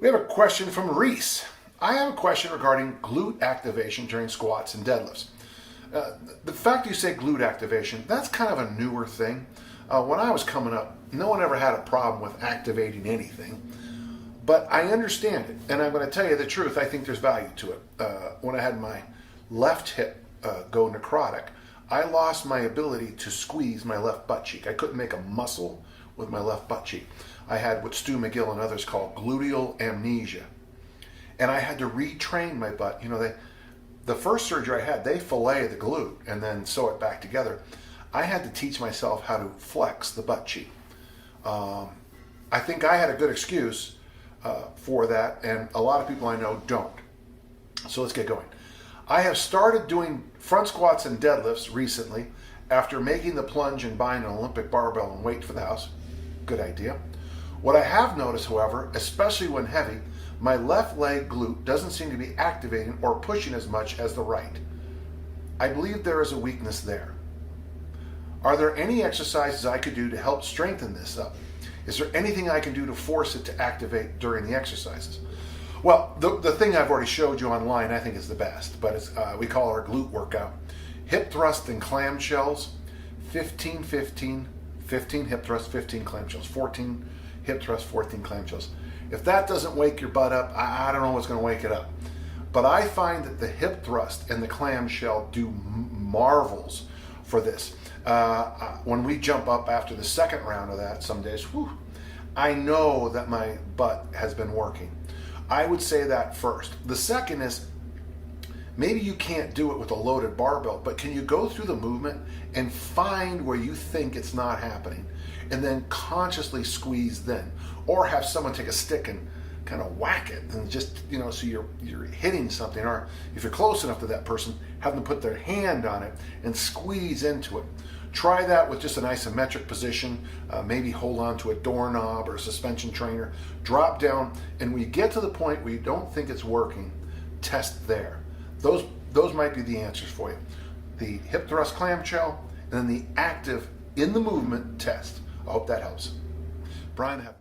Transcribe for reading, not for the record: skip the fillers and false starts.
We have a question from Reese. I have a question regarding glute activation during squats and deadlifts. The fact you say glute activation, that's kind of a newer thing. When I was coming up, no one ever had a problem with activating anything. But I understand it, and I'm going to tell you the truth, I think there's value to it. When I had my left hip go necrotic, I lost my ability to squeeze my left butt cheek. I couldn't make a muscle with my left butt cheek. I had what Stu McGill and others call gluteal amnesia. And I had to retrain my butt. You know, the first surgery I had, they fillet the glute and then sew it back together. I had to teach myself how to flex the butt cheek. I think I had a good excuse for that, and a lot of people I know don't. So let's get going. I have started doing front squats and deadlifts recently after making the plunge and buying an Olympic barbell and weight for the house. Good idea. What I have noticed, however, especially when heavy, my left leg glute doesn't seem to be activating or pushing as much as the right. I believe there is a weakness there. Are there any exercises I could do to help strengthen this up? Is there anything I can do to force it to activate during the exercises? Well, the thing I've already showed you online I think is the best, but it's, we call it our glute workout. Hip thrust and clamshells, 15, 15, 15 hip thrusts, 15 clamshells, 14 hip thrusts, 14 clamshells. If that doesn't wake your butt up, I don't know what's going to wake it up. But I find that the hip thrust and the clamshell do marvels for this. When we jump up after the second round of that, some days, whew, I know that my butt has been working. I would say that first. The second is, maybe you can't do it with a loaded barbell, but can you go through the movement and find where you think it's not happening and then consciously squeeze then? Or have someone take a stick and kind of whack it and just, you know, so you're hitting something. Or if you're close enough to that person, have them put their hand on it and squeeze into it. Try that with just an isometric position, maybe hold on to a doorknob or a suspension trainer, drop down, and when you get to the point where you don't think it's working, test there. Those might be the answers for you. The hip thrust clamshell, and then the active in the movement test. I hope that helps. Brian, have